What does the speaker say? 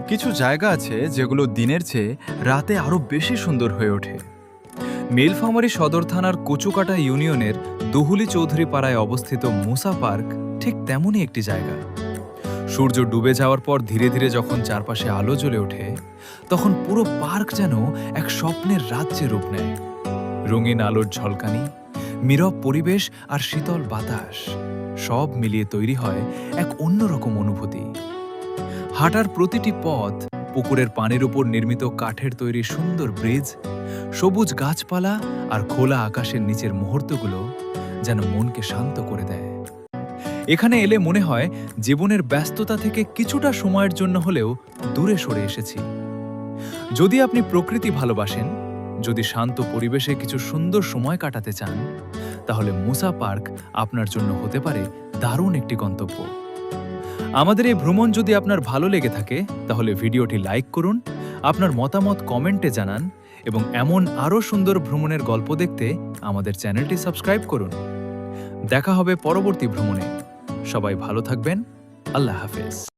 কিছু জায়গা আছে যেগুলো দিনের চেয়ে রাতে আরো বেশি সুন্দর হয়ে ওঠে। নীলফামারী সদর থানার কচুকাটা ইউনিয়নের দুহুলি চৌধুরী পাড়ায় অবস্থিত মুসা পার্ক ঠিক তেমনই একটি জায়গা। সূর্য ডুবে যাওয়ার পর ধীরে ধীরে যখন চারপাশে আলো জ্বলে ওঠে, তখন পুরো পার্ক যেন এক স্বপ্নের রাজ্যে রূপ নেয়। রঙিন আলোর ঝলকানি, নীরব পরিবেশ আর শীতল বাতাস সব মিলিয়ে তৈরি হয় এক অন্যরকম অনুভূতি। হাঁটার প্রতিটি পথ, পুকুরের পানির উপর নির্মিত কাঠের তৈরি সুন্দর ব্রিজ, সবুজ গাছপালা আর খোলা আকাশের নিচের মুহূর্তগুলো যেন মনকে শান্ত করে দেয়। এখানে এলে মনে হয় জীবনের ব্যস্ততা থেকে কিছুটা সময়ের জন্য হলেও দূরে সরে এসেছি। যদি আপনি প্রকৃতি ভালোবাসেন, যদি শান্ত পরিবেশে কিছু সুন্দর সময় কাটাতে চান, তাহলে মুসা পার্ক আপনার জন্য হতে পারে দারুণ একটি গন্তব্য। আমাদের এই ভ্রমণ যদি আপনার ভালো লেগে থাকে, তাহলে ভিডিওটি লাইক করুন, আপনার মতামত কমেন্টে জানান এবং এমন আরও সুন্দর ভ্রমণের গল্প দেখতে আমাদের চ্যানেলটি সাবস্ক্রাইব করুন। দেখা হবে পরবর্তী ভ্রমণে। সবাই ভালো থাকবেন। আল্লাহ হাফেজ।